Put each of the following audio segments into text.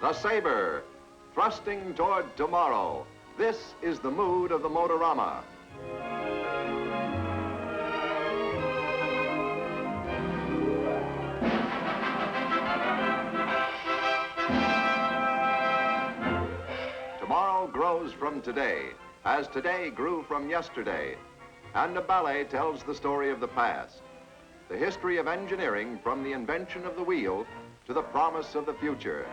The Sabre, thrusting toward tomorrow. This is the mood of the Motorama. Tomorrow grows from today, as today grew from yesterday. And a ballet tells the story of the past. The history of engineering from the invention of the wheel to the promise of the future.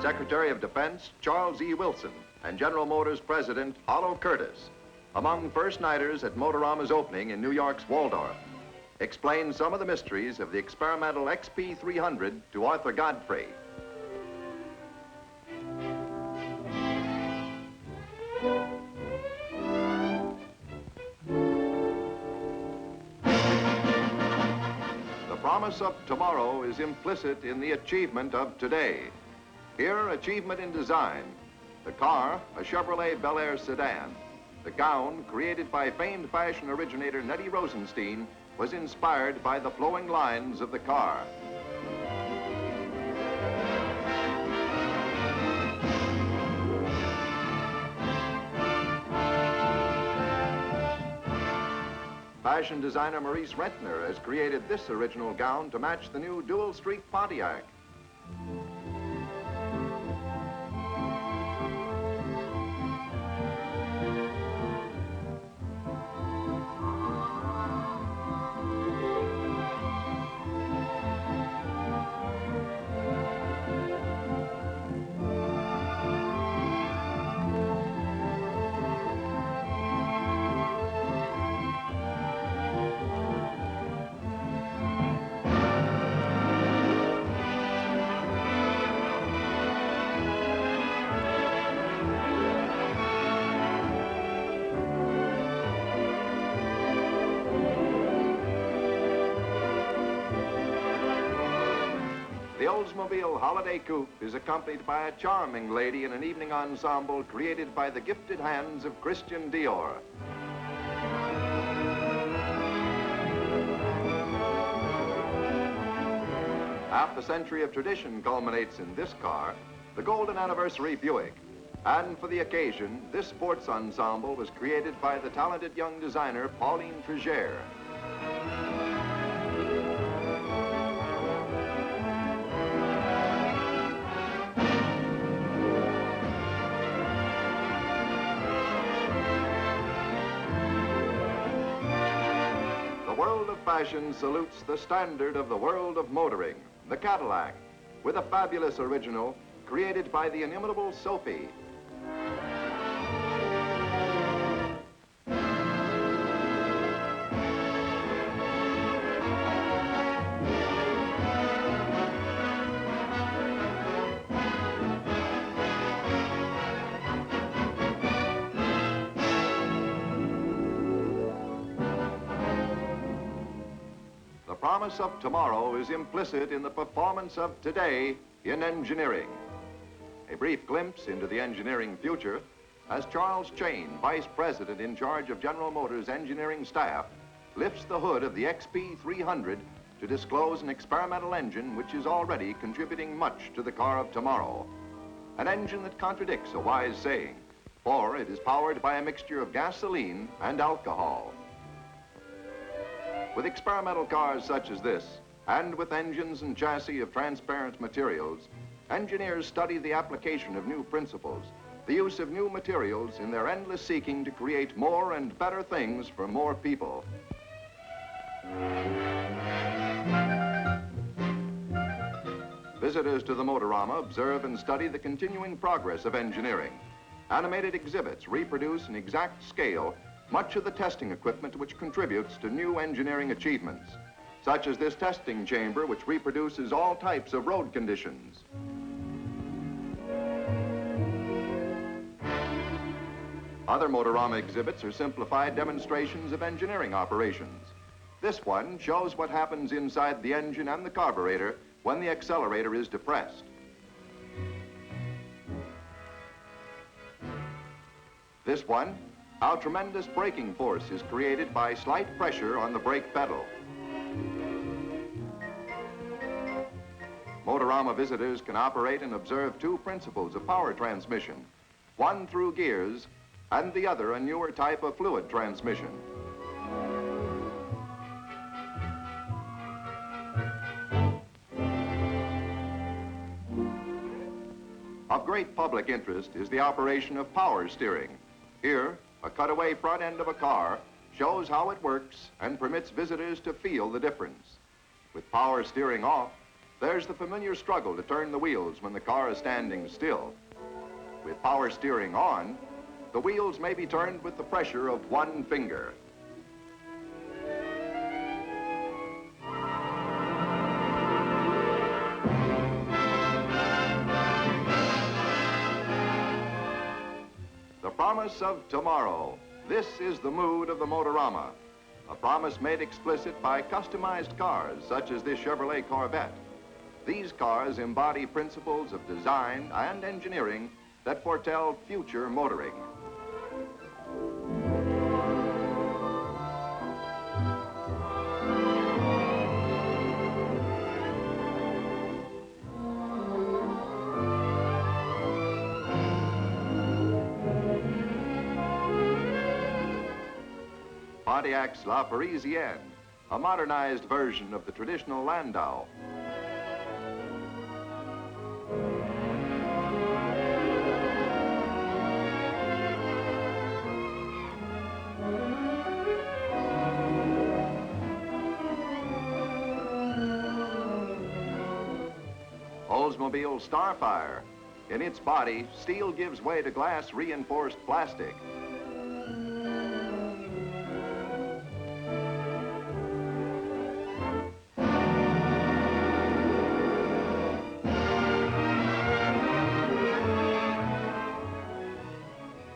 Secretary of Defense Charles E. Wilson and General Motors President Harlow Curtice, among first-nighters at Motorama's opening in New York's Waldorf, explained some of the mysteries of the experimental XP300 to Arthur Godfrey. The promise of tomorrow is implicit in the achievement of today. Here, achievement in design. The car, a Chevrolet Bel Air sedan. The gown, created by famed fashion originator Nettie Rosenstein, was inspired by the flowing lines of the car. Fashion designer Maurice Rentner has created this original gown to match the new dual-streak Pontiac. The Oldsmobile Holiday Coupe is accompanied by a charming lady in an evening ensemble created by the gifted hands of Christian Dior. Half a century of tradition culminates in this car, the Golden Anniversary Buick. And for the occasion, this sports ensemble was created by the talented young designer Pauline Trigère. The world of fashion salutes the standard of the world of motoring, the Cadillac, with a fabulous original created by the inimitable Sophie. The promise of tomorrow is implicit in the performance of today in engineering. A brief glimpse into the engineering future as Charles Chayne, Vice President in charge of General Motors' engineering staff, lifts the hood of the XP300 to disclose an experimental engine which is already contributing much to the car of tomorrow. An engine that contradicts a wise saying, for it is powered by a mixture of gasoline and alcohol. With experimental cars such as this, and with engines and chassis of transparent materials, engineers study the application of new principles, the use of new materials in their endless seeking to create more and better things for more people. Visitors to the Motorama observe and study the continuing progress of engineering. Animated exhibits reproduce in exact scale much of the testing equipment which contributes to new engineering achievements, such as this testing chamber which reproduces all types of road conditions. Other Motorama exhibits are simplified demonstrations of engineering operations. This one shows what happens inside the engine and the carburetor when the accelerator is depressed. This one, how tremendous braking force is created by slight pressure on the brake pedal. Motorama visitors can operate and observe two principles of power transmission, one through gears and the other a newer type of fluid transmission. Of great public interest is the operation of power steering. Here, a cutaway front end of a car shows how it works and permits visitors to feel the difference. With power steering off, there's the familiar struggle to turn the wheels when the car is standing still. With power steering on, the wheels may be turned with the pressure of one finger. The promise of tomorrow. This is the mood of the Motorama. A promise made explicit by customized cars such as this Chevrolet Corvette. These cars embody principles of design and engineering that foretell future motoring. Pontiac's Parisiene, a modernized version of the traditional landau. Oldsmobile Starfire. In its body, steel gives way to glass-reinforced plastic.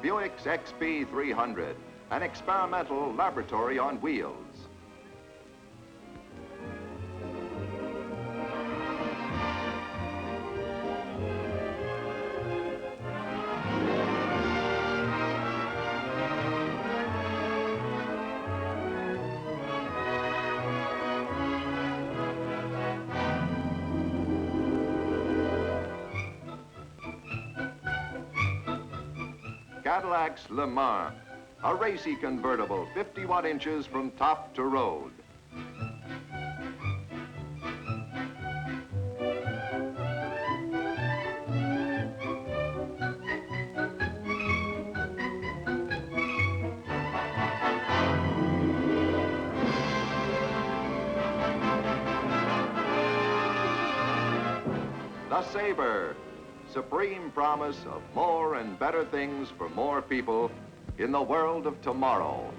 Buick's XP 300, an experimental laboratory on wheels. Cadillac's Le Mans, a racy convertible 51 inches from top to road. The Sabre, supreme promise of more and better things for more people in the world of tomorrow.